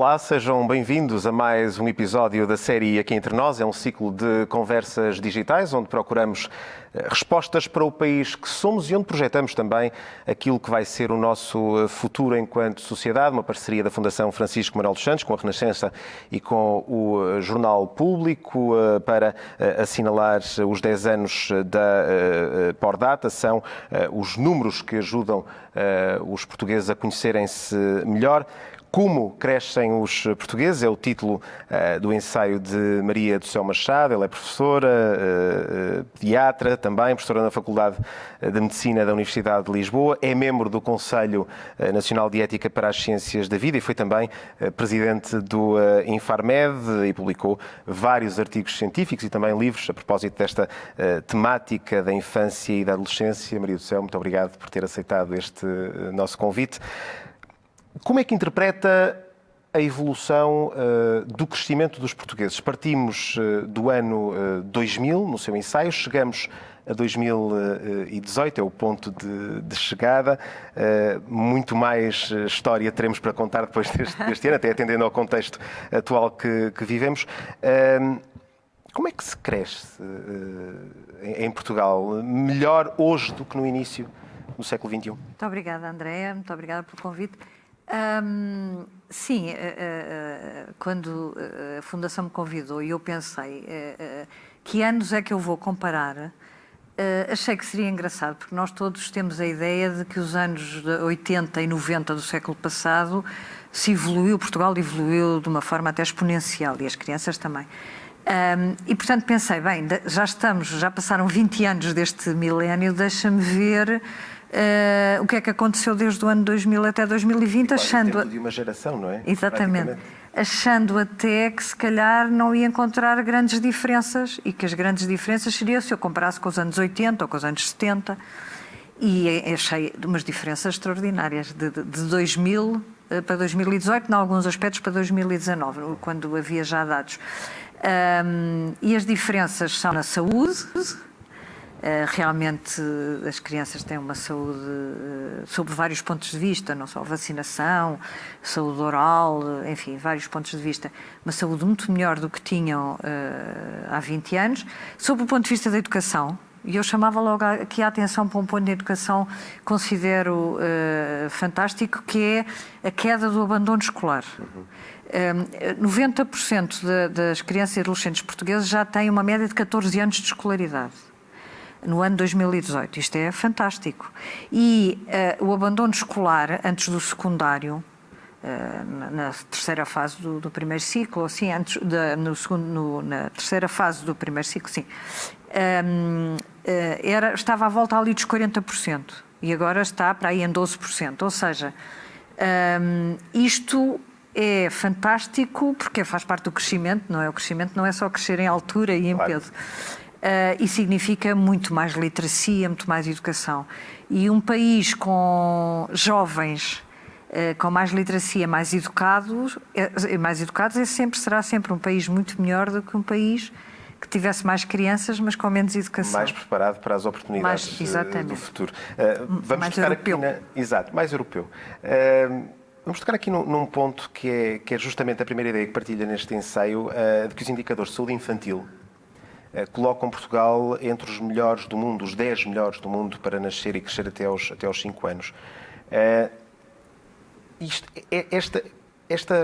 Olá, sejam bem-vindos a mais um episódio da série Aqui Entre Nós. É um ciclo de conversas digitais onde procuramos respostas para o país que somos e onde projetamos também aquilo que vai ser o nosso futuro enquanto sociedade. Uma parceria da Fundação Francisco Manuel dos Santos com a Renascença e com o Jornal Público para assinalar os 10 anos da Pordata. São os números que ajudam os portugueses a conhecerem-se melhor. Como crescem os portugueses é o título do ensaio de Maria do Céu Machado. Ela é professora, pediatra também, professora na Faculdade de Medicina da Universidade de Lisboa, é membro do Conselho Nacional de Ética para as Ciências da Vida e foi também presidente do Infarmed e publicou vários artigos científicos e também livros a propósito desta temática da infância e da adolescência. Maria do Céu, muito obrigado por ter aceitado este nosso convite. Como é que interpreta a evolução do crescimento dos portugueses? Partimos do ano 2000, no seu ensaio, chegamos a 2018, é o ponto de chegada. Muito mais história teremos para contar depois deste ano, até atendendo ao contexto atual que vivemos. Como é que se cresce em Portugal? Melhor hoje do que no início do século XXI? Muito obrigada, Andréa. Muito obrigada pelo convite. Sim, quando a Fundação me convidou e eu pensei que anos é que eu vou comparar, achei que seria engraçado, porque nós todos temos a ideia de que os anos 80 e 90 do século passado Portugal evoluiu de uma forma até exponencial e as crianças também. E portanto pensei, bem, já passaram 20 anos deste milénio, deixa-me ver o que é que aconteceu desde o ano 2000 até 2020, achando... de uma geração, não é? Exatamente. Achando até que se calhar não ia encontrar grandes diferenças e que as grandes diferenças seriam se eu comparasse com os anos 80 ou com os anos 70 e achei umas diferenças extraordinárias de 2000 para 2018, em alguns aspectos para 2019, quando havia já dados. E as diferenças são na saúde. Realmente as crianças têm uma saúde sob vários pontos de vista, não só vacinação, saúde oral, enfim, vários pontos de vista, uma saúde muito melhor do que tinham há 20 anos. Sob o ponto de vista da educação, e eu chamava logo aqui a atenção para um ponto de educação que considero fantástico, que é a queda do abandono escolar. 90% das crianças e adolescentes portugueses já têm uma média de 14 anos de escolaridade. No ano 2018. Isto é fantástico. E o abandono escolar antes do secundário, na terceira fase do primeiro ciclo, assim, na terceira fase do primeiro ciclo, sim, estava à volta ali dos 40%. E agora está para aí em 12%. Ou seja, isto é fantástico porque faz parte do crescimento, não é? O crescimento não é só crescer em altura e em peso. E significa muito mais literacia, muito mais educação. E um país com jovens, com mais literacia, mais educados será sempre um país muito melhor do que um país que tivesse mais crianças, mas com menos educação. Mais preparado para as oportunidades do futuro. Vamos mais tocar europeu. Exato, mais europeu. Vamos tocar aqui num ponto que é justamente a primeira ideia que partilha neste ensaio, de que os indicadores de saúde infantil colocam Portugal entre os melhores do mundo, os 10 melhores do mundo para nascer e crescer até aos 5 anos.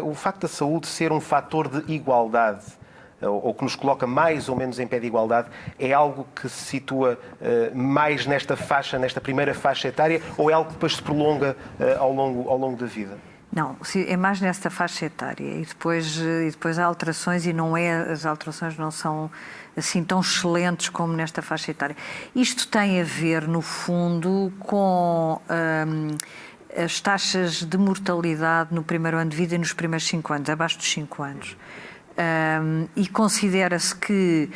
O facto da saúde ser um fator de igualdade, ou que nos coloca mais ou menos em pé de igualdade, é algo que se situa mais nesta primeira faixa etária, ou é algo que depois se prolonga ao longo da vida? Não, é mais nesta faixa etária e depois há alterações as alterações não são assim tão excelentes como nesta faixa etária. Isto tem a ver, no fundo, com as taxas de mortalidade no primeiro ano de vida e nos primeiros 5 anos, abaixo dos 5 anos. E considera-se que,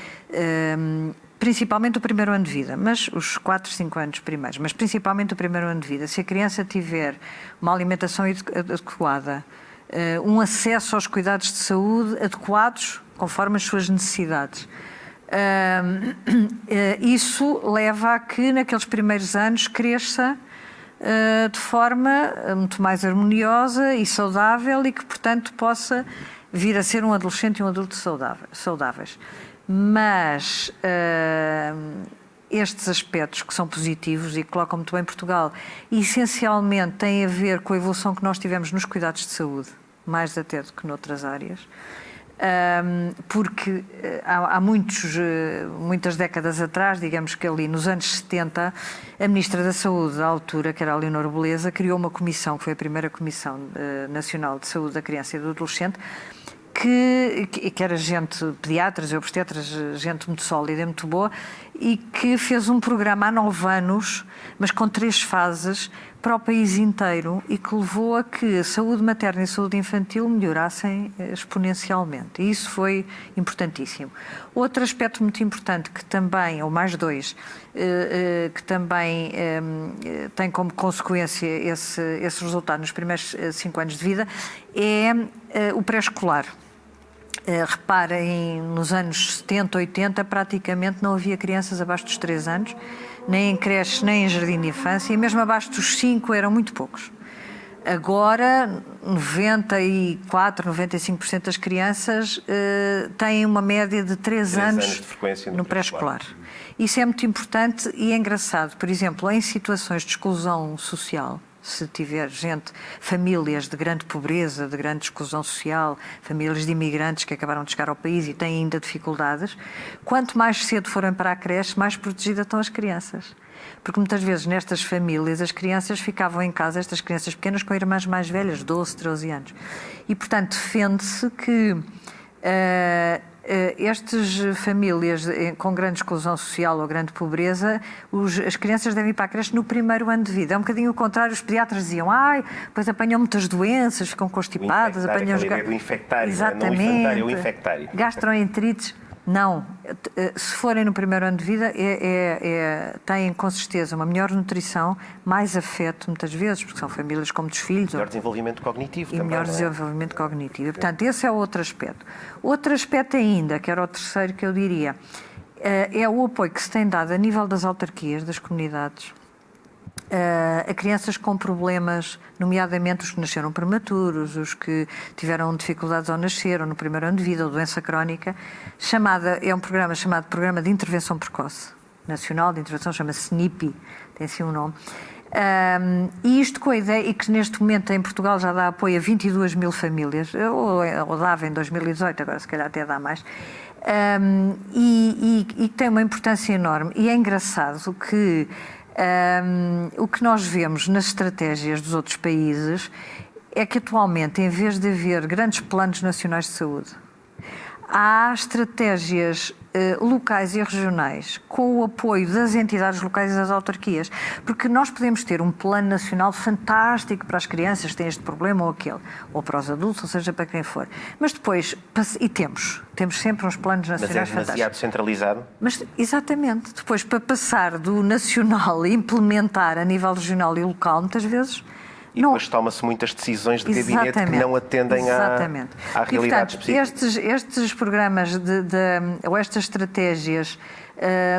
principalmente o primeiro ano de vida, mas os 4, 5 anos primeiros, mas principalmente o primeiro ano de vida, se a criança tiver uma alimentação adequada, um acesso aos cuidados de saúde adequados, conforme as suas necessidades, isso leva a que naqueles primeiros anos cresça de forma muito mais harmoniosa e saudável e que, portanto, possa vir a ser um adolescente e um adulto saudáveis. Mas estes aspectos que são positivos e que colocam muito bem Portugal, essencialmente têm a ver com a evolução que nós tivemos nos cuidados de saúde, mais até do que noutras áreas, porque há muitas décadas atrás, digamos que ali nos anos 70, a Ministra da Saúde da altura, que era a Leonor Beleza, criou uma comissão, que foi a primeira Comissão Nacional de Saúde da Criança e do Adolescente, que era gente, pediatras e obstetras, gente muito sólida e muito boa, e que fez um programa há 9 anos, mas com 3 fases, para o país inteiro, e que levou a que a saúde materna e a saúde infantil melhorassem exponencialmente. E isso foi importantíssimo. Outro aspecto muito importante, que também, ou mais 2, que também tem como consequência esse resultado nos primeiros 5 anos de vida, é o pré-escolar. Reparem, nos anos 70, 80, praticamente não havia crianças abaixo dos 3 anos, nem em creche, nem em jardim de infância, e mesmo abaixo dos 5 eram muito poucos. Agora, 94, 95% das crianças têm uma média de 3 anos de frequência no pré-escolar. Isso é muito importante e é engraçado. Por exemplo, em situações de exclusão social, se tiver famílias de grande pobreza, de grande exclusão social, famílias de imigrantes que acabaram de chegar ao país e têm ainda dificuldades, quanto mais cedo forem para a creche, mais protegidas estão as crianças. Porque muitas vezes nestas famílias as crianças ficavam em casa, estas crianças pequenas, com irmãs mais velhas, 12, 13 anos. E, portanto, defende-se que estas famílias com grande exclusão social ou grande pobreza, as crianças devem ir para a creche no primeiro ano de vida. É um bocadinho o contrário, os pediatras diziam, pois apanham muitas doenças, ficam constipadas, apanham... Do infectário, exatamente, não o infantário, o infectário. Gastroenterites. Não, se forem no primeiro ano de vida, têm com certeza uma melhor nutrição, mais afeto muitas vezes, porque são famílias com muitos filhos. Melhor desenvolvimento cognitivo e também. Melhor desenvolvimento cognitivo. E, portanto, esse é outro aspecto. Outro aspecto ainda, que era o terceiro que eu diria, é o apoio que se tem dado a nível das autarquias, das comunidades, a crianças com problemas, nomeadamente os que nasceram prematuros, os que tiveram dificuldades ao nascer, ou no primeiro ano de vida, ou doença crónica, é um programa chamado Programa de Intervenção Precoce, Nacional de Intervenção, chama-se SNIPI, tem assim um nome. E isto com a ideia, e que neste momento em Portugal já dá apoio a 22 mil famílias, ou dava em 2018, agora se calhar até dá mais, e tem uma importância enorme. E é engraçado que o que nós vemos nas estratégias dos outros países é que atualmente, em vez de haver grandes planos nacionais de saúde, há estratégias locais e regionais com o apoio das entidades locais e das autarquias, porque nós podemos ter um plano nacional fantástico para as crianças que têm este problema ou aquele, ou para os adultos, ou seja, para quem for, mas depois, e temos sempre uns planos nacionais fantásticos. Mas é demasiado centralizado? Mas, exatamente, depois para passar do nacional e implementar a nível regional e local, muitas vezes... E depois toma-se muitas decisões de gabinete que não atendem à realidade específica. Estes programas ou estas estratégias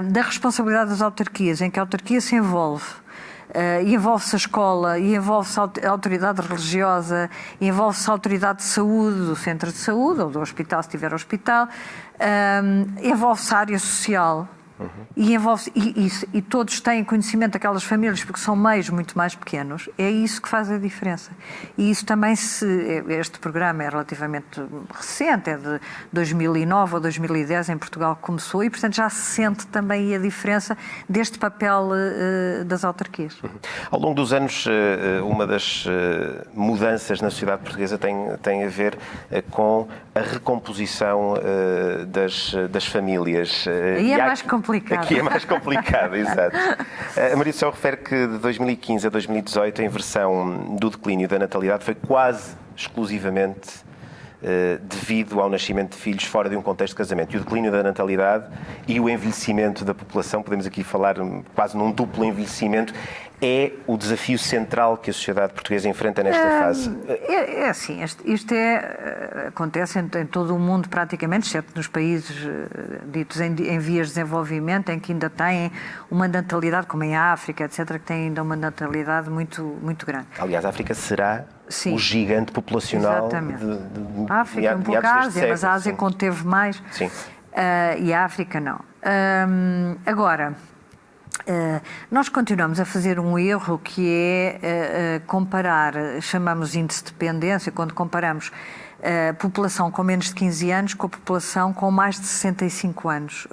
da responsabilidade das autarquias, em que a autarquia se envolve, e envolve-se a escola, e envolve-se a autoridade religiosa, e envolve-se a autoridade de saúde, do centro de saúde, ou do hospital, se tiver hospital, envolve-se a área social. E todos têm conhecimento daquelas famílias porque são meios muito mais pequenos, é isso que faz a diferença. E isso também, este programa é relativamente recente, é de 2009 ou 2010 em Portugal que começou, e portanto já se sente também a diferença deste papel das autarquias. Ao longo dos anos, uma das mudanças na sociedade portuguesa tem a ver com a recomposição das famílias. E é mais complicado. Aqui é mais complicado, exato. A Maria do Céu refere que de 2015 a 2018 a inversão do declínio da natalidade foi quase exclusivamente devido ao nascimento de filhos fora de um contexto de casamento. E o declínio da natalidade e o envelhecimento da população, podemos aqui falar quase num duplo envelhecimento, é o desafio central que a sociedade portuguesa enfrenta nesta fase? É assim, isto acontece em todo o mundo praticamente, exceto nos países ditos em vias de desenvolvimento, em que ainda têm uma natalidade, como em África, etc., que têm ainda uma natalidade muito, muito grande. Aliás, a África será Sim. o gigante populacional a África um pouco, a Ásia, mas a Ásia conteve mais. Sim. E a África não. Agora, nós continuamos a fazer um erro que é comparar, chamamos índice de dependência, quando comparamos a população com menos de 15 anos com a população com mais de 65 anos.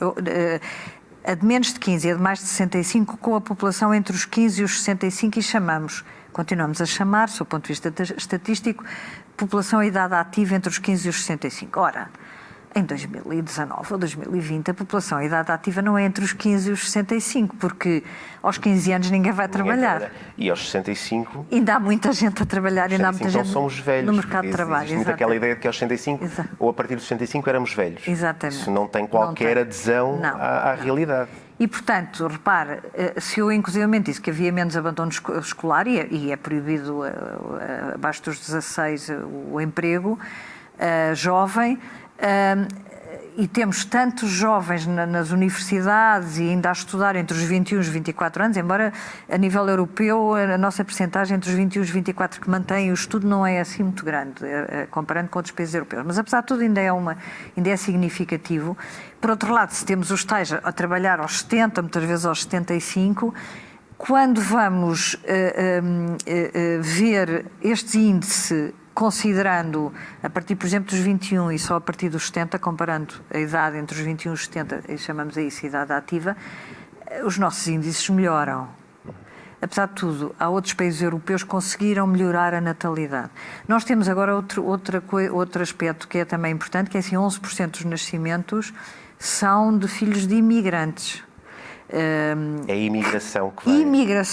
A de menos de 15 e a de mais de 65 com a população entre os 15 e os 65 e continuamos a chamar, do ponto de vista estatístico, população e idade ativa entre os 15 e os 65. Ora, em 2019 ou 2020, a população e idade ativa não é entre os 15 e os 65, porque aos 15 anos ninguém vai trabalhar. E aos 65... Ainda há muita gente a trabalhar, ainda há muita gente somos velhos, no mercado de trabalho. Existe muito aquela ideia de que aos 65, ou a partir dos 65, éramos velhos. Exatamente. Isso não tem qualquer adesão à realidade. E, portanto, repare, se eu inclusivamente disse que havia menos abandono escolar e é proibido abaixo dos 16 o emprego jovem, e temos tantos jovens nas universidades e ainda a estudar entre os 21 e os 24 anos, embora a nível europeu a nossa percentagem entre os 21 e os 24 que mantém o estudo não é assim muito grande, comparando com outros países europeus. Mas, apesar de tudo, ainda é significativo. Por outro lado, se temos os tais a trabalhar aos 70, muitas vezes aos 75, quando vamos ver este índice considerando a partir, por exemplo, dos 21 e só a partir dos 70, comparando a idade entre os 21 e os 70, e chamamos a isso idade ativa, os nossos índices melhoram. Apesar de tudo, há outros países europeus que conseguiram melhorar a natalidade. Nós temos agora outro aspecto que é também importante, que é assim, 11% dos nascimentos são de filhos de imigrantes. É a imigração que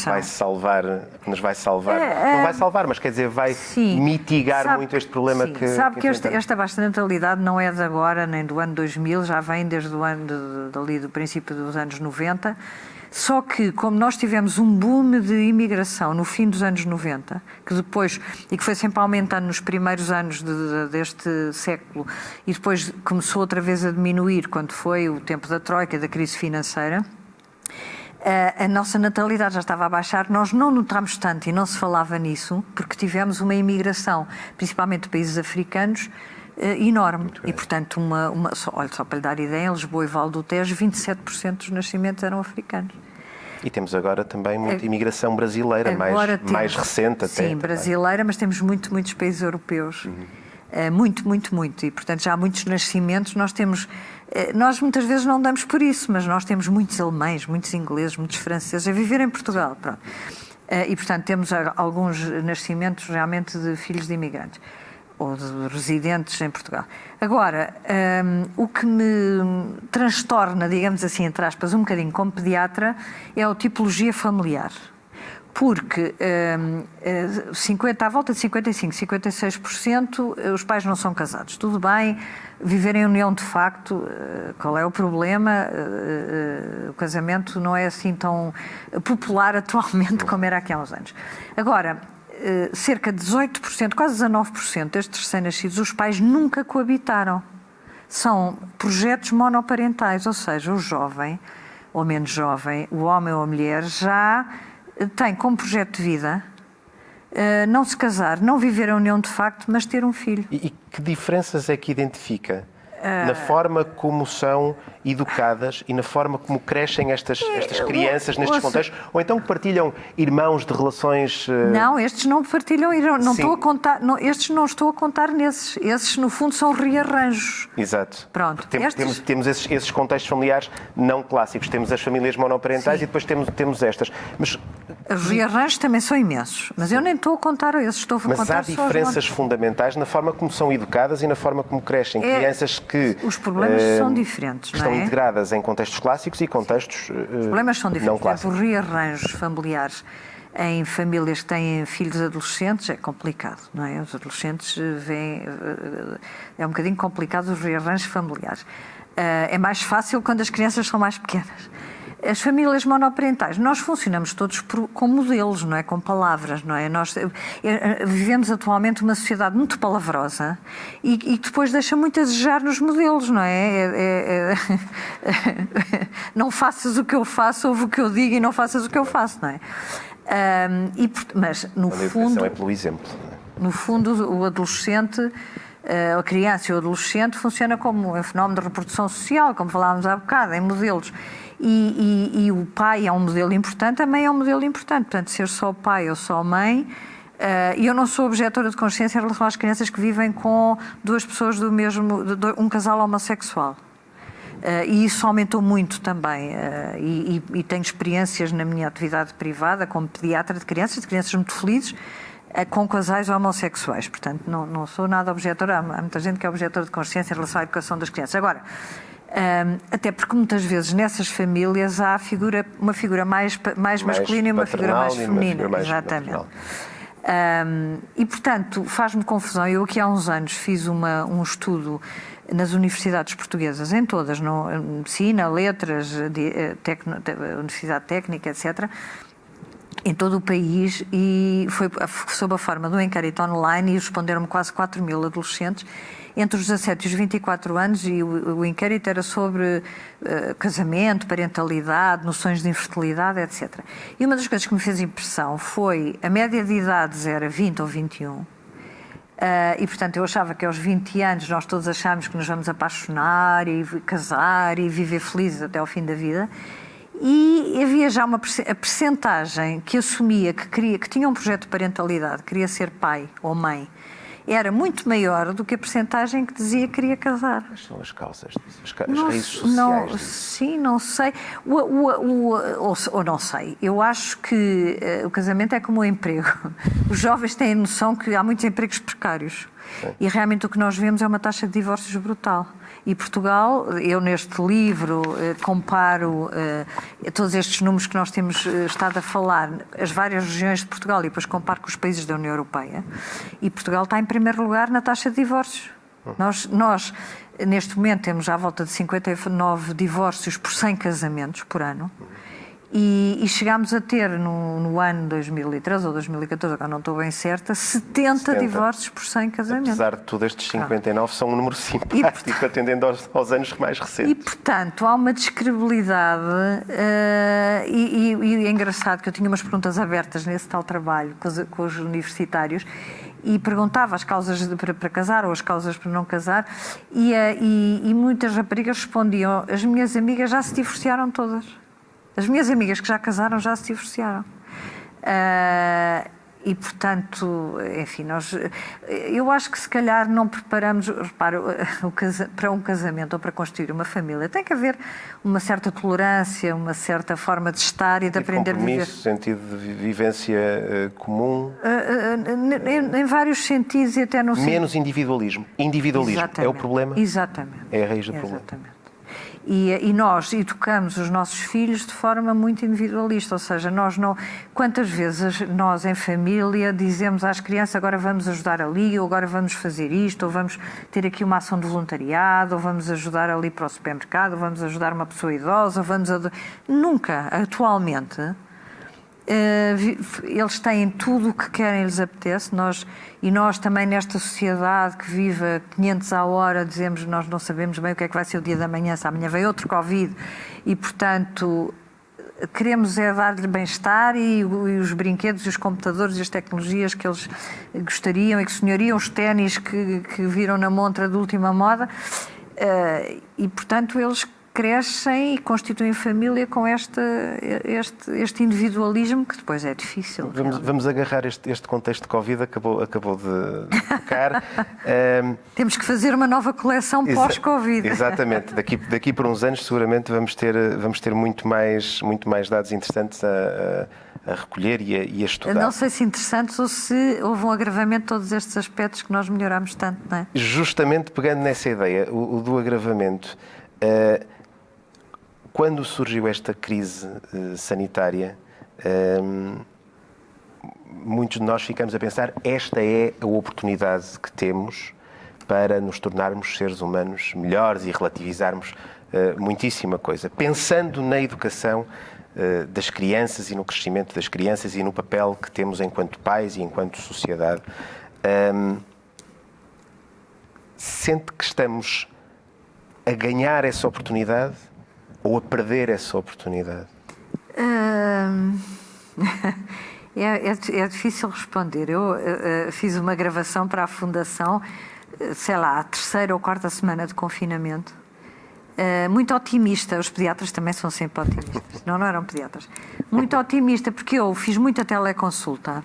vai salvar, que nos vai salvar. Não vai salvar, mas quer dizer, vai mitigar muito este problema que... Sabe que esta baixa natalidade não é de agora, nem do ano 2000, já vem desde o ano do princípio dos anos 90, só que como nós tivemos um boom de imigração no fim dos anos 90, que foi sempre aumentando nos primeiros anos deste século, e depois começou outra vez a diminuir quando foi o tempo da Troika, da crise financeira, a nossa natalidade já estava a baixar, nós não notámos tanto e não se falava nisso, porque tivemos uma imigração, principalmente de países africanos, enorme. E, portanto, só para lhe dar ideia, em Lisboa e Val do Tejo, 27% dos nascimentos eram africanos. E temos agora também muita imigração brasileira, mais recente até. Sim, brasileira, mas temos muitos países europeus. Muito. E, portanto, já há muitos nascimentos. Nós muitas vezes não damos por isso, mas nós temos muitos alemães, muitos ingleses, muitos franceses a viver em Portugal. Pronto. E, portanto, temos alguns nascimentos realmente de filhos de imigrantes ou de residentes em Portugal. Agora, o que me transtorna, digamos assim, entre aspas, um bocadinho como pediatra, é a tipologia familiar. Porque à volta de 55%, 56%, os pais não são casados. Tudo bem, viver em união de facto, qual é o problema? O casamento não é assim tão popular atualmente como era aqui há uns anos. Agora, cerca de 18%, quase 19% destes recém-nascidos, os pais nunca coabitaram. São projetos monoparentais, ou seja, o jovem, ou menos jovem, o homem ou a mulher, já tem como projeto de vida não se casar, não viver a união de facto, mas ter um filho. E que diferenças é que identifica na forma como são educadas e na forma como crescem estas crianças nestes contextos? Ou então que partilham irmãos de relações... Não, estes não partilham, não estou a contar, estes não estou a contar nesses. Esses, no fundo, são rearranjos. Exato. Pronto. Temos esses contextos familiares não clássicos. Temos as famílias monoparentais e depois temos estas. Mas os rearranjos também são imensos, mas eu nem estou a contar esses, estou a contar só os Mas há diferenças fundamentais na forma como são educadas e na forma como crescem. Crianças que... Os problemas são diferentes, não é? Estão integradas em contextos clássicos e contextos os problemas são diferentes. não clássicos. Por rearranjos familiares em famílias que têm filhos adolescentes é complicado, não é? Os adolescentes veem... É um bocadinho complicado os rearranjos familiares. É mais fácil quando as crianças são mais pequenas. As famílias monoparentais, nós funcionamos todos com modelos, não é? Com palavras, não é? Nós vivemos atualmente uma sociedade muito palavrosa e depois deixa muito a desejar nos modelos, não é? Não faças o que eu faço, ouve o que eu digo e não faças o que eu faço, não é? Mas, no fundo... é pelo exemplo. No fundo, o adolescente... A criança e o adolescente funciona como um fenómeno de reprodução social, como falávamos há bocado, em modelos. E o pai é um modelo importante, a mãe é um modelo importante. Portanto, ser só pai ou só mãe... E eu não sou objetora de consciência em relação às crianças que vivem com duas pessoas do mesmo... um casal homossexual. E isso aumentou muito também. E tenho experiências na minha atividade privada como pediatra de crianças muito felizes, com casais homossexuais. Portanto, não sou nada objetora. Há muita gente que é objetora de consciência em relação à educação das crianças. Agora, até porque muitas vezes nessas famílias há uma figura mais masculina e uma figura mais feminina. Exatamente. E, portanto, faz-me confusão. Eu aqui há uns anos fiz um estudo nas universidades portuguesas, em todas, medicina, letras, universidade técnica, etc., em todo o país, e foi sob a forma de um inquérito online, e responderam-me quase 4.000 adolescentes entre os 17 e os 24 anos, e o inquérito era sobre casamento, parentalidade, noções de infertilidade, etc. E uma das coisas que me fez impressão foi a média de idades era 20 ou 21, e portanto eu achava que aos 20 anos nós todos achámos que nos vamos apaixonar e casar e viver felizes até ao fim da vida. E havia já a percentagem que assumia que tinha um projeto de parentalidade, queria ser pai ou mãe, era muito maior do que a percentagem que dizia que queria casar. Quais são as causas disso? As raízes sociais disso? Sim, não sei. Ou não sei. Eu acho que o casamento é como o emprego. Os jovens têm a noção que há muitos empregos precários. Sim. E realmente o que nós vemos é uma taxa de divórcios brutal. E Portugal, eu neste livro comparo todos estes números que nós temos estado a falar, as várias regiões de Portugal, e depois comparo com os países da União Europeia, e Portugal está em primeiro lugar na taxa de divórcios. Nós neste momento, temos à volta de 59 divórcios por 100 casamentos por ano. E chegámos a ter, no ano 2013 ou 2014, agora não estou bem certa, 70 divórcios por 100 casamentos. Apesar de tudo, estes 59 são um número simpático, atendendo aos anos mais recentes. E, portanto, há uma descredibilidade, e é engraçado que eu tinha umas perguntas abertas nesse tal trabalho com os universitários, e perguntava as causas para casar ou as causas para não casar, e muitas raparigas respondiam: as minhas amigas já se divorciaram todas. As minhas amigas que já casaram já se divorciaram. E, portanto, enfim, eu acho que se calhar não preparamos, repara, para um casamento ou para construir uma família. Tem que haver uma certa tolerância, uma certa forma de estar e de aprender a viver. Sentido de vivência comum. Em vários sentidos e até no... Menos individualismo. Individualismo é o problema? Exatamente. É a raiz do problema. Exatamente. E nós educamos os nossos filhos de forma muito individualista, ou seja, quantas vezes nós em família dizemos às crianças: agora vamos ajudar ali, ou agora vamos fazer isto, ou vamos ter aqui uma ação de voluntariado, ou vamos ajudar ali para o supermercado, ou vamos ajudar uma pessoa idosa, ou Nunca, atualmente, eles têm tudo o que querem, lhes apetece. E nós também, nesta sociedade que vive a 500 à hora, dizemos: nós não sabemos bem o que é que vai ser o dia da manhã, se amanhã vem outro Covid, e portanto queremos dar-lhe bem-estar e os brinquedos e os computadores e as tecnologias que eles gostariam e que sonhariam, os ténis que viram na montra de última moda, e portanto eles crescem e constituem família com este individualismo que depois é difícil. Vamos agarrar este contexto de Covid, acabou de tocar. Temos que fazer uma nova coleção pós-Covid. Exatamente. Daqui por uns anos seguramente vamos ter muito mais dados interessantes a recolher e a estudar. Não sei se interessantes ou se houve um agravamento de todos estes aspectos que nós melhoramos tanto, não é? Justamente pegando nessa ideia, o do agravamento... Quando surgiu esta crise sanitária, muitos de nós ficamos a pensar: esta é a oportunidade que temos para nos tornarmos seres humanos melhores e relativizarmos muitíssima coisa. Pensando na educação das crianças e no crescimento das crianças e no papel que temos enquanto pais e enquanto sociedade, sente que estamos a ganhar essa oportunidade ou a perder essa oportunidade? É difícil responder. Eu fiz uma gravação para a Fundação, sei lá, a 3ª ou 4ª semana de confinamento. Muito otimista, os pediatras também são sempre otimistas, não eram pediatras. Muito otimista, porque eu fiz muita teleconsulta,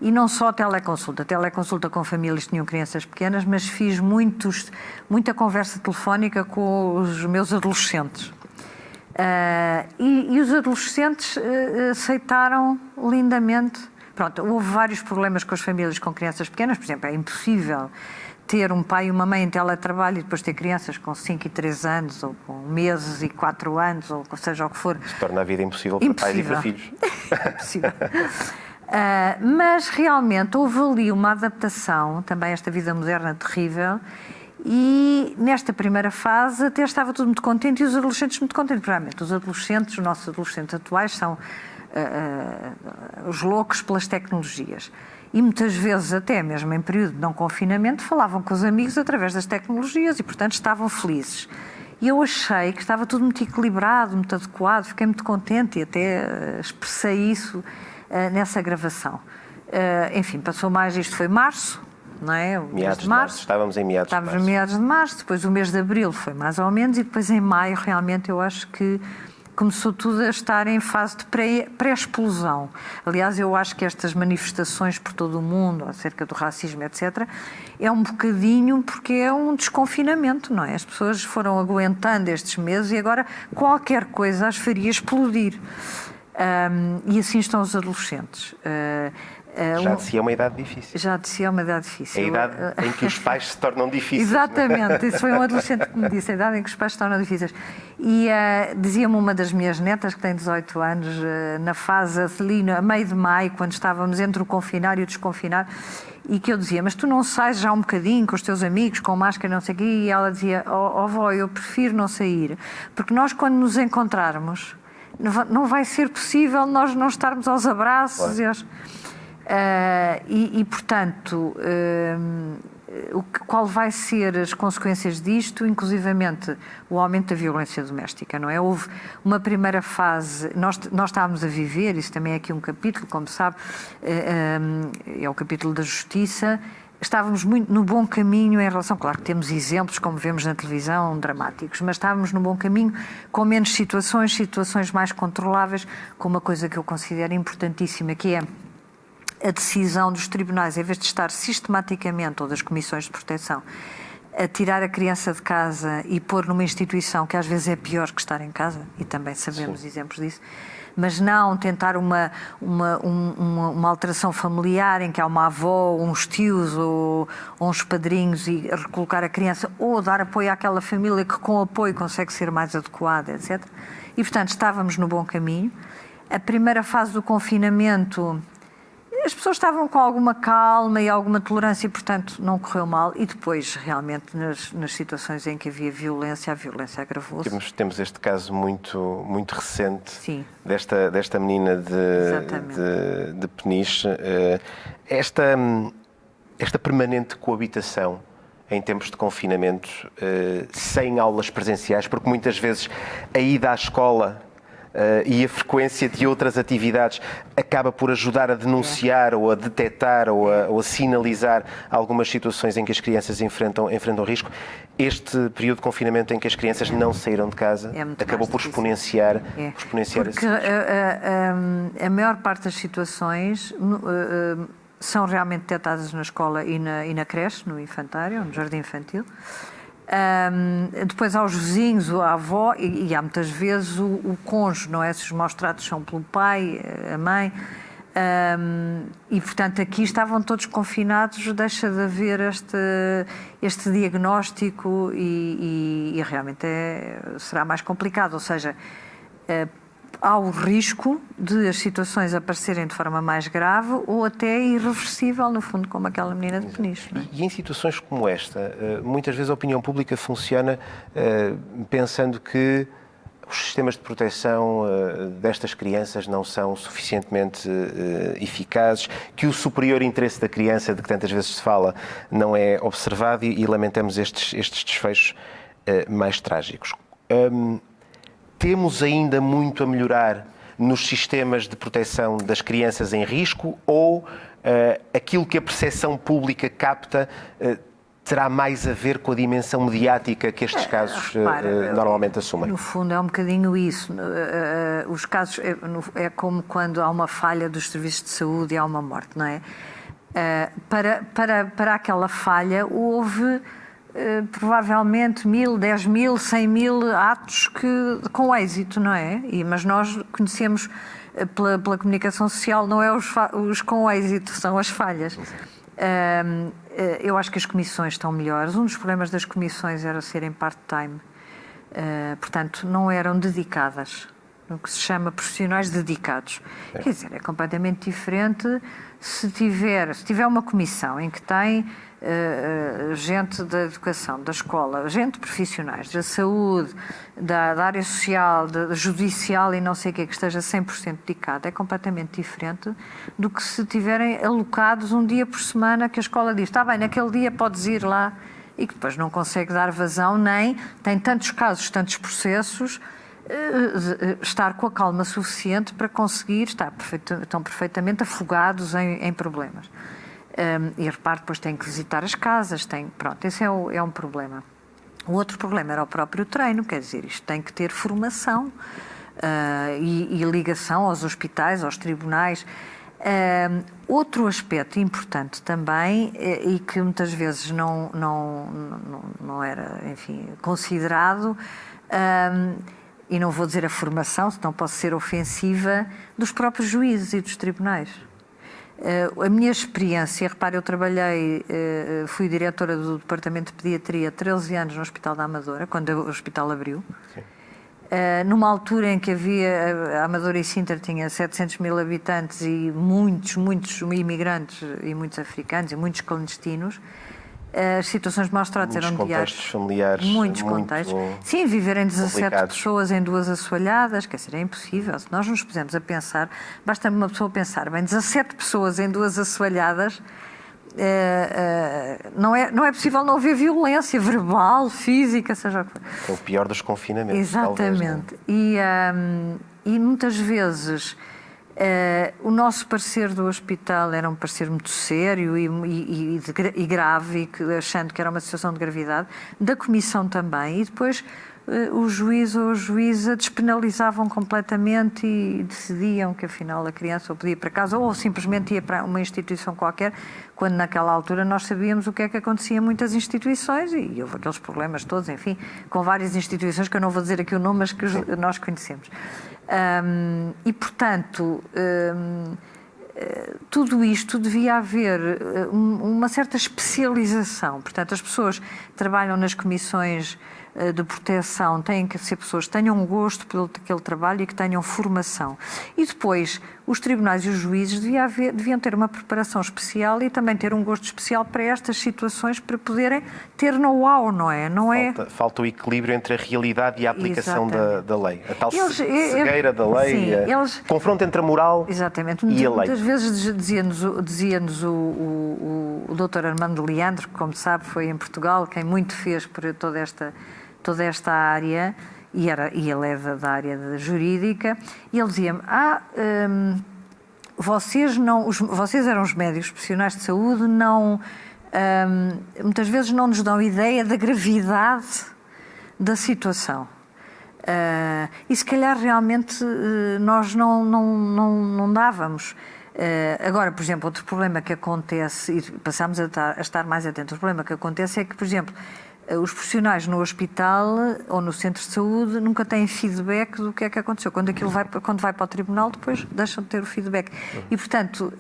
e não só teleconsulta com famílias que tinham crianças pequenas, mas fiz muita conversa telefónica com os meus adolescentes. E os adolescentes aceitaram lindamente. Pronto, houve vários problemas com as famílias com crianças pequenas, por exemplo, é impossível ter um pai e uma mãe em teletrabalho e depois ter crianças com 5 e 3 anos, ou com meses e 4 anos, ou seja o que for. Isso torna a vida impossível para pais e para filhos. Impossível. Mas realmente houve ali uma adaptação, também a esta vida moderna terrível, e nesta primeira fase até estava tudo muito contente e os adolescentes muito contentes. Realmente, os nossos adolescentes atuais são os loucos pelas tecnologias. E muitas vezes, até mesmo em período de não confinamento, falavam com os amigos através das tecnologias e, portanto, estavam felizes. E eu achei que estava tudo muito equilibrado, muito adequado, fiquei muito contente e até expressei isso nessa gravação. Enfim, passou mais, isto foi março, não é? O mês de março. Estávamos em meados de março. Estávamos em meados de março, depois o mês de abril foi mais ou menos, e depois em maio, realmente, eu acho que começou tudo a estar em fase de pré-explosão. Aliás, eu acho que estas manifestações por todo o mundo, acerca do racismo, etc., é um bocadinho porque é um desconfinamento, não é? As pessoas foram aguentando estes meses e agora qualquer coisa as faria explodir. E assim estão os adolescentes. Já de si é uma idade difícil. Já de si é uma idade difícil. É a idade em que os pais se tornam difíceis. Exatamente, isso foi um adolescente que me disse, a idade em que os pais se tornam difíceis. E dizia-me uma das minhas netas, que tem 18 anos, na fase ali, a meio de maio, quando estávamos entre o confinar e o desconfinar, e que eu dizia, mas tu não sais já um bocadinho com os teus amigos, com máscara, não sei o quê, e ela dizia, avó, eu prefiro não sair, porque nós quando nos encontrarmos, não vai ser possível nós não estarmos aos abraços. Claro. Portanto, qual vai ser as consequências disto, inclusivamente o aumento da violência doméstica, não é? Houve uma primeira fase, nós estávamos a viver, isso também é aqui um capítulo, como sabe, é o capítulo da justiça. Estávamos muito no bom caminho em relação, claro que temos exemplos, como vemos na televisão, dramáticos, mas estávamos no bom caminho, com menos situações mais controláveis, com uma coisa que eu considero importantíssima, que é a decisão dos tribunais, em vez de estar sistematicamente, ou das comissões de proteção, a tirar a criança de casa e pôr numa instituição que às vezes é pior que estar em casa, e também sabemos Sim. exemplos disso, mas não tentar uma alteração familiar em que há uma avó, uns tios ou uns padrinhos e recolocar a criança, ou dar apoio àquela família que com apoio consegue ser mais adequada, etc. E, portanto, estávamos no bom caminho. A primeira fase do confinamento, as pessoas estavam com alguma calma e alguma tolerância e, portanto, não correu mal. E depois, realmente, nas situações em que havia violência, a violência agravou-se. Temos este caso muito recente Sim. desta menina de Peniche. Esta permanente coabitação em tempos de confinamento, sem aulas presenciais, porque muitas vezes a ida à escola e a frequência de outras atividades acaba por ajudar a denunciar ou a detectar ou a sinalizar algumas situações em que as crianças enfrentam risco. Este período de confinamento em que as crianças não saíram de casa acabou por exponenciar porque a maior parte das situações são realmente detectadas na escola e na creche, no infantário, no jardim infantil. Depois há os vizinhos, a avó e há muitas vezes o cônjuge, não é? Se os maus tratos são pelo pai, a mãe, e portanto aqui estavam todos confinados, deixa de haver este diagnóstico e realmente será mais complicado, ou seja, há o risco de as situações aparecerem de forma mais grave ou até irreversível, no fundo, como aquela menina de Peniche. Não é? E em situações como esta, muitas vezes a opinião pública funciona pensando que os sistemas de proteção destas crianças não são suficientemente eficazes, que o superior interesse da criança, de que tantas vezes se fala, não é observado e lamentamos estes desfechos mais trágicos. Temos ainda muito a melhorar nos sistemas de proteção das crianças em risco ou aquilo que a percepção pública capta terá mais a ver com a dimensão mediática que estes casos normalmente assumem? No fundo é um bocadinho isso. Os casos é como quando há uma falha dos serviços de saúde e há uma morte, não é? Para aquela falha houve provavelmente 1.000, 10.000, 100.000 atos com êxito, não é? Mas nós conhecemos pela comunicação social, não é os com êxito, são as falhas. Eu acho que as comissões estão melhores. Um dos problemas das comissões era serem part-time, portanto não eram dedicadas, o que se chama profissionais dedicados. Quer dizer, é completamente diferente se tiver uma comissão em que tem gente da educação, da escola, gente profissionais, da saúde, da área social, da judicial e não sei o que esteja 100% dedicado, é completamente diferente do que se tiverem alocados um dia por semana que a escola diz, está bem, naquele dia podes ir lá e que depois não consegue dar vazão, nem tem tantos casos, tantos processos, estar com a calma suficiente para conseguir estão perfeitamente afogados em problemas. E repare, depois tem que visitar as casas, pronto, esse é um problema. O outro problema era o próprio treino, quer dizer, isto tem que ter formação e ligação aos hospitais, aos tribunais. Outro aspecto importante também, e que muitas vezes não era, enfim, considerado, e não vou dizer a formação, senão posso ser ofensiva, dos próprios juízes e dos tribunais. A minha experiência, repare, eu fui diretora do Departamento de Pediatria 13 anos no Hospital da Amadora, quando o hospital abriu. Numa altura em que a Amadora e Sintra tinha 700.000 habitantes e muitos imigrantes e muitos africanos e muitos clandestinos, as situações de maus-tratos eram diárias. Contextos familiares. Muitos contextos. Sim, viverem 17 complicados. pessoas em 2 assoalhadas, quer dizer, é impossível. Se nós nos pusermos a pensar, basta uma pessoa pensar, bem, 17 pessoas em 2 assoalhadas, não é possível não haver violência verbal, física, seja o que for. É o pior dos confinamentos. Exatamente. Talvez, não? E muitas vezes o nosso parecer do hospital era um parecer muito sério e grave, achando que era uma situação de gravidade, da comissão também, e depois o juiz ou a juíza despenalizavam completamente e decidiam que afinal a criança ou podia ir para casa ou simplesmente ia para uma instituição qualquer, quando naquela altura nós sabíamos o que é que acontecia em muitas instituições e houve aqueles problemas todos, enfim, com várias instituições que eu não vou dizer aqui o nome, mas que nós conhecemos. E portanto, tudo isto devia haver uma certa especialização, portanto as pessoas que trabalham nas comissões de proteção têm que ser pessoas que tenham um gosto pelo aquele trabalho e que tenham formação. E depois, os tribunais e os juízes deviam ter uma preparação especial e também ter um gosto especial para estas situações, para poderem ter know-how, não é? Falta o equilíbrio entre a realidade e a aplicação da lei. A tal cegueira da lei, confronto entre a moral e a lei. Muitas vezes dizia-nos o Dr. Armando Leandro, que, como sabe, foi em Portugal quem muito fez por toda esta área, e ele é da área jurídica, e ele dizia-me, vocês eram os médicos profissionais de saúde, muitas vezes não nos dão ideia da gravidade da situação. E se calhar realmente nós não dávamos. Agora, por exemplo, outro problema que acontece, e passamos a estar mais atentos, o problema que acontece é que, por exemplo, os profissionais no hospital ou no centro de saúde nunca têm feedback do que é que aconteceu. Quando vai para o tribunal, depois deixam de ter o feedback. E, portanto,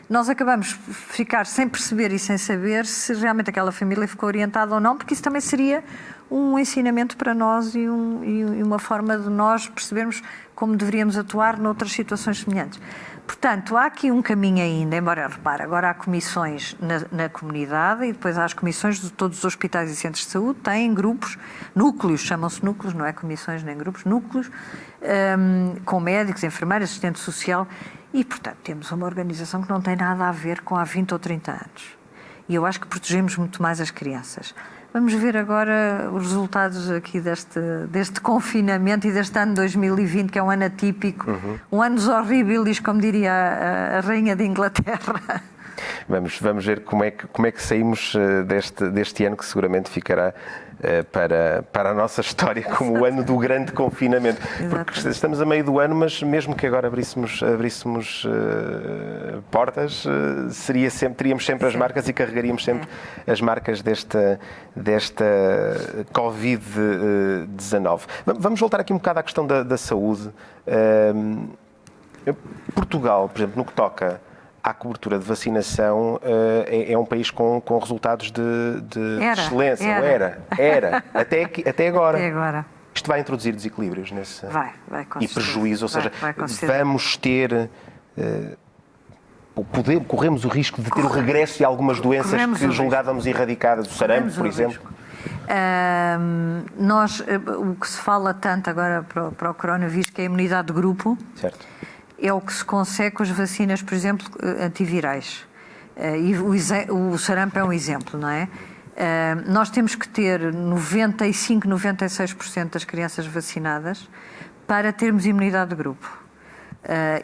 nós acabamos por ficar sem perceber e sem saber se realmente aquela família ficou orientada ou não, porque isso também seria um ensinamento para nós e uma forma de nós percebermos como deveríamos atuar noutras situações semelhantes. Portanto, há aqui um caminho ainda, embora, repare, agora há comissões na comunidade e depois há as comissões de todos os hospitais e centros de saúde, têm grupos, núcleos, chamam-se núcleos, não é comissões nem grupos, núcleos, com médicos, enfermeiros, assistente social e, portanto, temos uma organização que não tem nada a ver com há 20 ou 30 anos. E eu acho que protegemos muito mais as crianças. Vamos ver agora os resultados aqui deste confinamento e deste ano 2020, que é um ano atípico, um ano horrível, como diria a Rainha de Inglaterra. Vamos ver como é que saímos deste ano, que seguramente ficará para a nossa história como o ano do grande confinamento. Porque estamos a meio do ano, mas mesmo que agora abríssemos portas, teríamos sempre as marcas e carregaríamos sempre as marcas desta Covid-19. Vamos voltar aqui um bocado à questão da saúde. Portugal, por exemplo, no que toca à cobertura de vacinação, é um país com resultados de excelência. Era. Até agora. Até agora. Isto vai introduzir desequilíbrios nesse... Vai, com e prejuízo, ou seja, vamos ter... corremos o risco de ter o regresso de algumas doenças que julgávamos erradicadas, o sarampo, por exemplo. O que se fala tanto agora para o coronavírus, que é a imunidade de grupo, certo, é o que se consegue com as vacinas, por exemplo, antivirais. E o sarampo é um exemplo, não é? Nós temos que ter 95, 96% das crianças vacinadas para termos imunidade de grupo.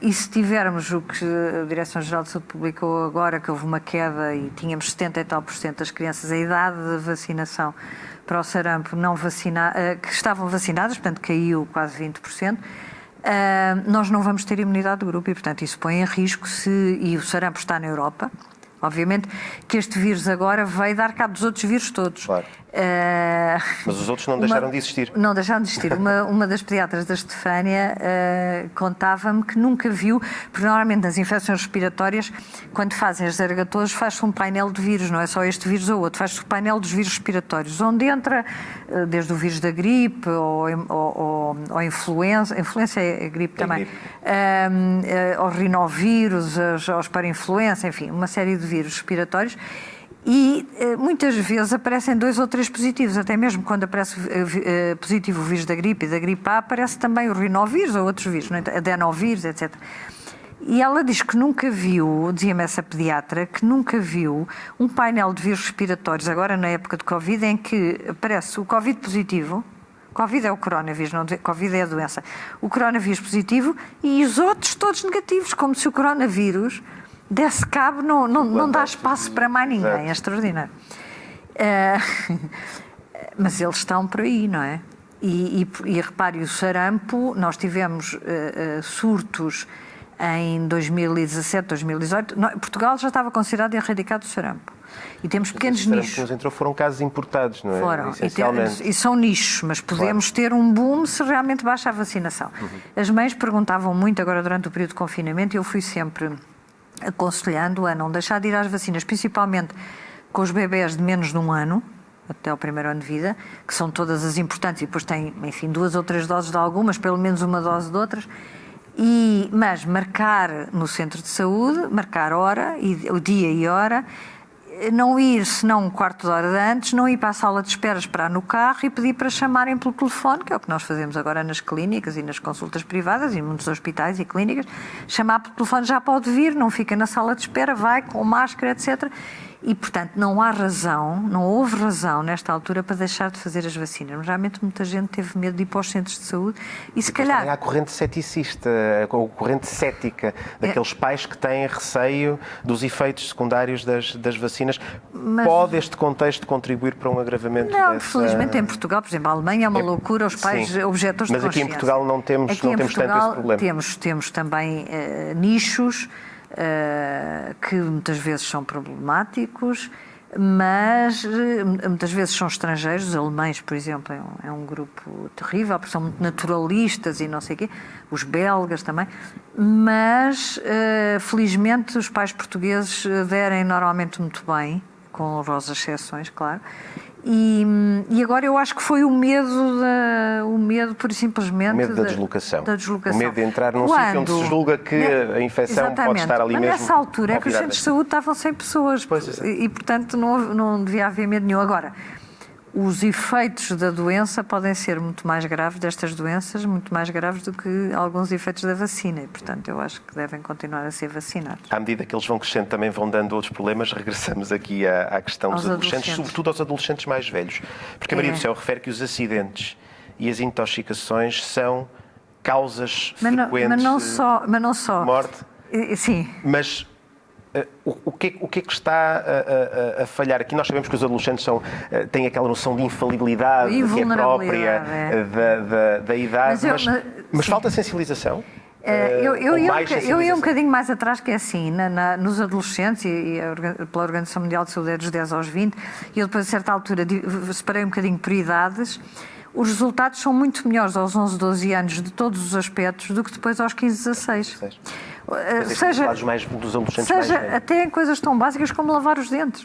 E se tivermos o que a Direção-Geral de Saúde publicou agora, que houve uma queda e tínhamos 70 e tal por cento das crianças, a idade de vacinação para o sarampo que estavam vacinadas, portanto caiu quase 20%, nós não vamos ter imunidade de grupo e, portanto, isso põe em risco e o sarampo está na Europa. Obviamente que este vírus agora veio dar cabo dos outros vírus todos. Claro. Mas os outros não deixaram de existir. Não deixaram de existir. Uma das pediatras da Estefânia contava-me que nunca viu, porque normalmente nas infecções respiratórias, quando fazem as zargatoas, faz-se um painel de vírus, não é só este vírus ou outro, faz-se o painel dos vírus respiratórios, onde entra desde o vírus da gripe ou influenza é gripe também, aos rinovírus, aos parainfluenza, enfim, uma série de vírus respiratórios. E muitas vezes aparecem 2 ou 3 positivos, até mesmo quando aparece positivo o vírus da gripe e da gripe A, aparece também o rinovírus ou outros vírus, adenovírus, etc. E ela diz que nunca viu, dizia-me essa pediatra, que nunca viu um painel de vírus respiratórios, agora na época de Covid, em que aparece o Covid positivo. Covid é o coronavírus, não Covid é a doença. O coronavírus positivo e os outros todos negativos, como se o coronavírus desse cabo, não dá espaço para mais ninguém. É extraordinário. Mas eles estão por aí, não é? E repare, o sarampo, nós tivemos surtos em 2017, 2018. Portugal já estava considerado erradicado o sarampo. E temos pequenos nichos. Que nos entrou foram casos importados, não é? Foram. Essencialmente. E são nichos, mas podemos ter um boom se realmente baixa a vacinação. As mães perguntavam muito agora durante o período de confinamento e eu fui sempre aconselhando a não deixar de ir às vacinas, principalmente com os bebés de menos de 1 ano, até ao primeiro ano de vida, que são todas as importantes, e depois têm, enfim, 2 ou 3 doses de algumas, pelo menos uma dose de outras, mas marcar no centro de saúde, marcar hora, o dia e hora, não ir senão um quarto de hora de antes, não ir para a sala de espera, esperar no carro e pedir para chamarem pelo telefone, que é o que nós fazemos agora nas clínicas e nas consultas privadas e em muitos hospitais e clínicas, chamar pelo telefone, já pode vir, não fica na sala de espera, vai com máscara, etc. E, portanto, não houve razão nesta altura para deixar de fazer as vacinas. Realmente muita gente teve medo de ir para os centros de saúde e se calhar... Há a corrente ceticista, a corrente cética, daqueles pais que têm receio dos efeitos secundários das vacinas. Pode este contexto contribuir para um agravamento dessa... Felizmente em Portugal, por exemplo, a Alemanha é uma loucura, os pais objetores de consciência. Mas aqui em Portugal não temos tanto esse problema. Temos também nichos que muitas vezes são problemáticos, mas muitas vezes são estrangeiros, os alemães, por exemplo, é um grupo terrível, porque são muito naturalistas e não sei o quê, os belgas também, mas felizmente os pais portugueses aderem normalmente muito bem, com honrosas exceções, claro. E agora eu acho que foi o medo, pura e simplesmente... O medo da deslocação. O medo de entrar num sítio onde se julga que a infecção pode estar ali mesmo. Mas nessa altura é que os centros de saúde estavam sem pessoas e, portanto, não devia haver medo nenhum. Agora, os efeitos da doença podem ser muito mais graves, destas doenças, muito mais graves do que alguns efeitos da vacina. E, portanto, eu acho que devem continuar a ser vacinados. À medida que eles vão crescendo, também vão dando outros problemas. Regressamos aqui à questão dos adolescentes, sobretudo aos adolescentes mais velhos. Porque a Maria do Céu refere que os acidentes e as intoxicações são causas frequentes mas não só. De morte. Sim. Mas... O que é que está a falhar? Aqui nós sabemos que os adolescentes têm aquela noção de infalibilidade que é própria da idade, mas falta sensibilização? Eu ia um bocadinho mais atrás, que é assim, nos adolescentes, e pela Organização Mundial de Saúde é dos 10 aos 20, e eu depois a certa altura separei um bocadinho por idades. Os resultados são muito melhores aos 11, 12 anos de todos os aspectos do que depois aos 15, 16. Seja até em coisas tão básicas como lavar os dentes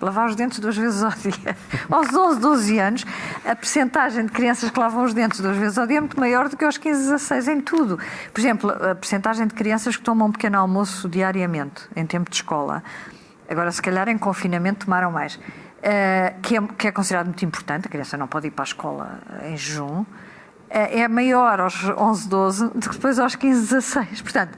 2 vezes ao dia. Aos 11, 12 anos, a percentagem de crianças que lavam os dentes 2 vezes ao dia é muito maior do que aos 15, 16 em tudo. Por exemplo, a percentagem de crianças que tomam um pequeno almoço diariamente, em tempo de escola. Agora, se calhar, em confinamento tomaram mais. Que é considerado muito importante, a criança não pode ir para a escola em jejum, é maior aos 11, 12 do que depois aos 15, 16. Portanto,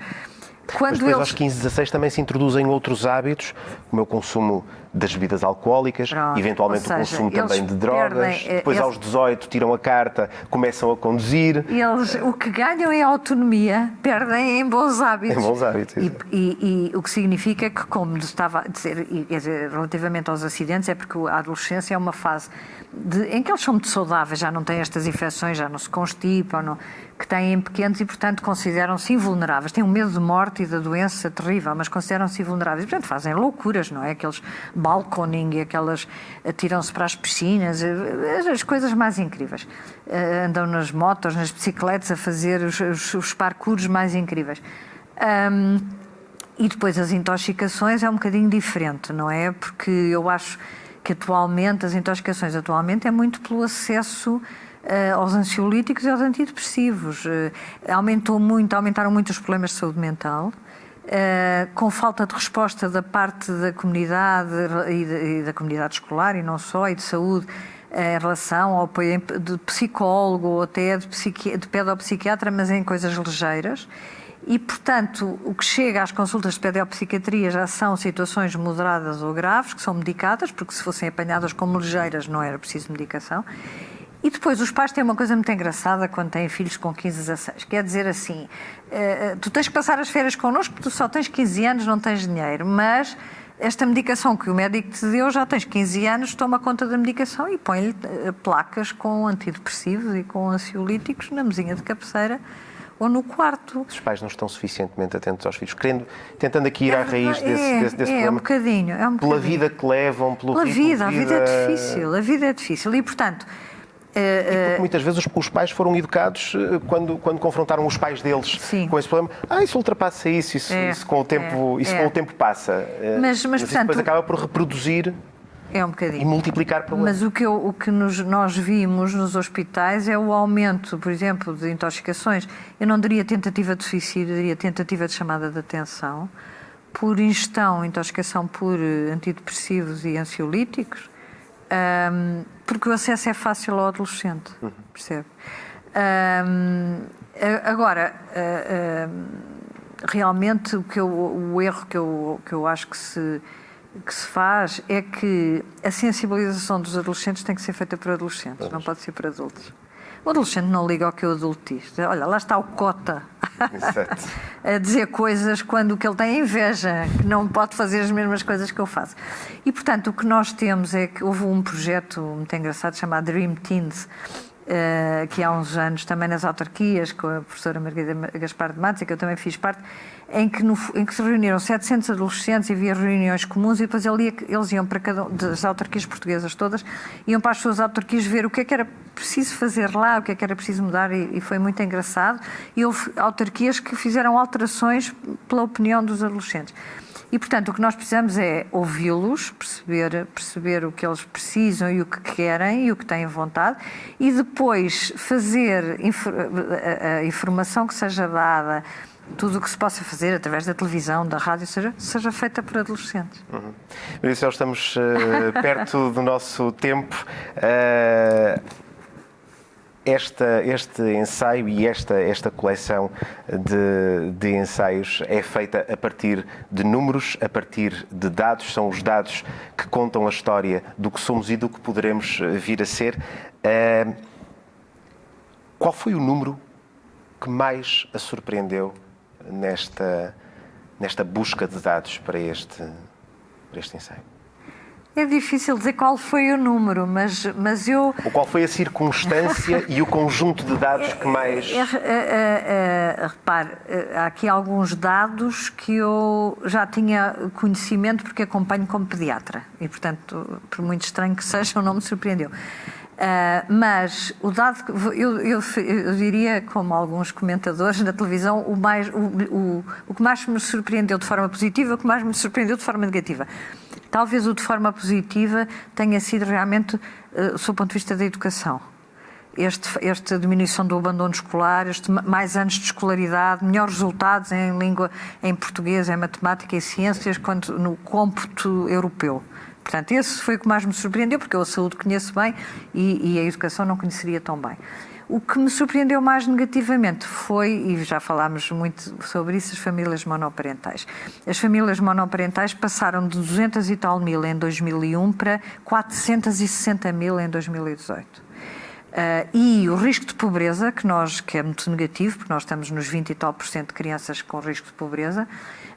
mas depois aos 15, 16 também se introduzem outros hábitos, como o consumo das bebidas alcoólicas, eventualmente o consumo também de drogas. Depois aos 18 tiram a carta, começam a conduzir. Eles o que ganham em autonomia perdem em bons hábitos. Em bons hábitos. E o que significa que, como estava a dizer, relativamente aos acidentes, é porque a adolescência é uma fase em que eles são muito saudáveis, já não têm estas infecções, já não se constipam, que têm pequenos e, portanto, consideram-se invulneráveis. Têm um medo de morte e da doença terrível, mas consideram-se invulneráveis. E, portanto, fazem loucuras, não é? Aqueles balconing, aquelas atiram-se para as piscinas, as coisas mais incríveis. Andam nas motos, nas bicicletas a fazer os parkours mais incríveis. E depois as intoxicações é um bocadinho diferente, não é? Porque eu acho que atualmente, as intoxicações atualmente é muito pelo acesso aos ansiolíticos e aos antidepressivos. Aumentaram muito os problemas de saúde mental, com falta de resposta da parte da comunidade e da comunidade escolar e não só, e de saúde, em relação ao apoio de psicólogo ou até de pedopsiquiatra, mas em coisas ligeiras. E, portanto, o que chega às consultas de pedopsiquiatria já são situações moderadas ou graves, que são medicadas, porque se fossem apanhadas como ligeiras não era preciso medicação. E depois os pais têm uma coisa muito engraçada quando têm filhos com 15, 16, quer dizer assim, tu tens que passar as férias connosco porque tu só tens 15 anos, não tens dinheiro, mas esta medicação que o médico te deu, já tens 15 anos, toma conta da medicação e põe-lhe placas com antidepressivos e com ansiolíticos na mesinha de cabeceira ou no quarto. Os pais não estão suficientemente atentos aos filhos, tentando aqui ir à raiz desse problema. É um bocadinho. Pela vida que levam, pelo ritmo de vida. A vida é difícil e, portanto... E porque muitas vezes os pais foram educados quando confrontaram os pais deles com esse problema. Isso ultrapassa isso com o tempo passa. Mas portanto, depois acaba por reproduzir um bocadinho. E multiplicar problemas. Mas o que nós vimos nos hospitais é o aumento, por exemplo, de intoxicações. Eu não diria tentativa de suicídio, eu diria tentativa de chamada de atenção por ingestão, intoxicação por antidepressivos e ansiolíticos. Porque o acesso é fácil ao adolescente, percebe? Agora, realmente o erro que eu acho que se faz é que a sensibilização dos adolescentes tem que ser feita por adolescentes, não pode ser por adultos. O adolescente não liga ao que o adulto diz. Olha, lá está o cota a dizer coisas quando o que ele tem é inveja, que não pode fazer as mesmas coisas que eu faço. E, portanto, o que nós temos é que houve um projeto muito engraçado chamado Dream Teens, que há uns anos também nas autarquias, com a professora Margarida Gaspar de Matos, que eu também fiz parte, em que se reuniram 700 adolescentes e havia reuniões comuns, e depois eles iam para cada das autarquias portuguesas todas, iam para as suas autarquias ver o que é que era preciso fazer lá, o que é que era preciso mudar, e foi muito engraçado. E houve autarquias que fizeram alterações pela opinião dos adolescentes. E, portanto, o que nós precisamos é ouvi-los, perceber o que eles precisam e o que querem e o que têm vontade, e depois fazer a informação que seja dada, tudo o que se possa fazer através da televisão, da rádio, seja feita por adolescentes. Maria Céu, estamos perto do nosso tempo. Este ensaio e esta coleção de ensaios é feita a partir de números, a partir de dados. São os dados que contam a história do que somos e do que poderemos vir a ser. Qual foi o número que mais a surpreendeu nesta busca de dados para este ensaio? É difícil dizer qual foi o número, mas eu... Ou qual foi a circunstância e o conjunto de dados que mais... Repare, há aqui alguns dados que eu já tinha conhecimento porque acompanho como pediatra e, portanto, por muito estranho que seja, não me surpreendeu. Mas o dado, eu diria, como alguns comentadores na televisão, o que mais me surpreendeu de forma positiva, o que mais me surpreendeu de forma negativa. Talvez o de forma positiva tenha sido realmente, do ponto de vista da educação. Esta diminuição do abandono escolar, mais anos de escolaridade, melhores resultados em língua, em português, em matemática e ciências, quanto no cômputo europeu. Portanto, esse foi o que mais me surpreendeu, porque eu a saúde conheço bem e a educação não conheceria tão bem. O que me surpreendeu mais negativamente foi, e já falámos muito sobre isso, as famílias monoparentais. As famílias monoparentais passaram de 200 e tal mil em 2001 para 460 mil em 2018. E o risco de pobreza, que é muito negativo, porque nós estamos nos 20 e tal % de crianças com risco de pobreza,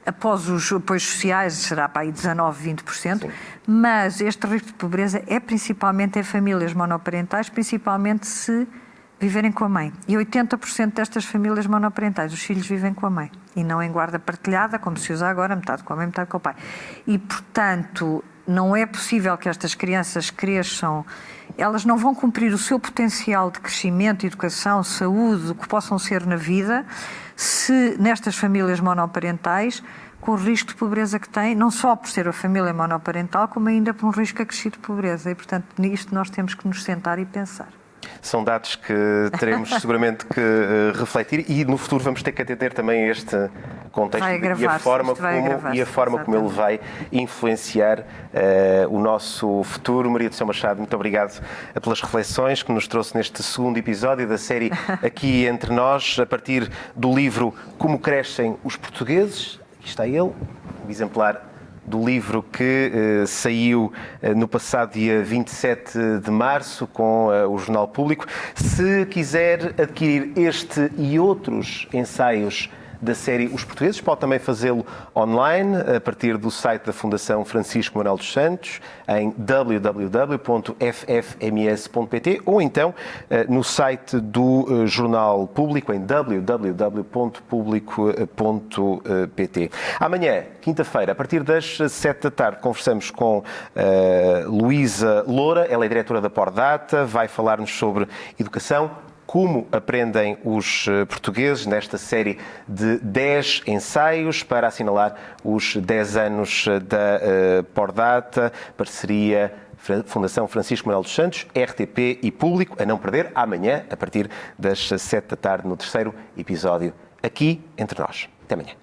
após os apoios sociais será para aí 19, 20%, sim. Mas este risco de pobreza é principalmente em famílias monoparentais, principalmente se viverem com a mãe. E 80% destas famílias monoparentais, os filhos vivem com a mãe. E não em guarda partilhada, como se usa agora, metade com a mãe, metade com o pai. E, portanto, não é possível que estas crianças cresçam, elas não vão cumprir o seu potencial de crescimento, educação, saúde, o que possam ser na vida, se nestas famílias monoparentais, com o risco de pobreza que têm, não só por ser a família monoparental, como ainda por um risco acrescido de pobreza. E, portanto, nisto nós temos que nos sentar e pensar. São dados que teremos seguramente que refletir e no futuro vamos ter que atender também a este contexto e a forma como ele vai influenciar o nosso futuro. Maria de São Machado, muito obrigado pelas reflexões que nos trouxe neste segundo episódio da série Aqui Entre Nós, a partir do livro Como Crescem os Portugueses. Aqui está ele, um exemplar do livro que saiu no passado dia 27 de março com o Jornal Público. Se quiser adquirir este e outros ensaios da série Os Portugueses, pode também fazê-lo online, a partir do site da Fundação Francisco Manuel dos Santos, em www.ffms.pt, ou então no site do Jornal Público, em www.publico.pt. Amanhã, quinta-feira, a partir das 7 da tarde, conversamos com Luísa Loura, ela é diretora da Pordata, vai falar-nos sobre educação, como aprendem os portugueses nesta série de 10 ensaios para assinalar os 10 anos da Pordata, parceria Fundação Francisco Manuel dos Santos, RTP e Público, a não perder amanhã, a partir das 7 da tarde, no terceiro episódio, Aqui Entre Nós. Até amanhã.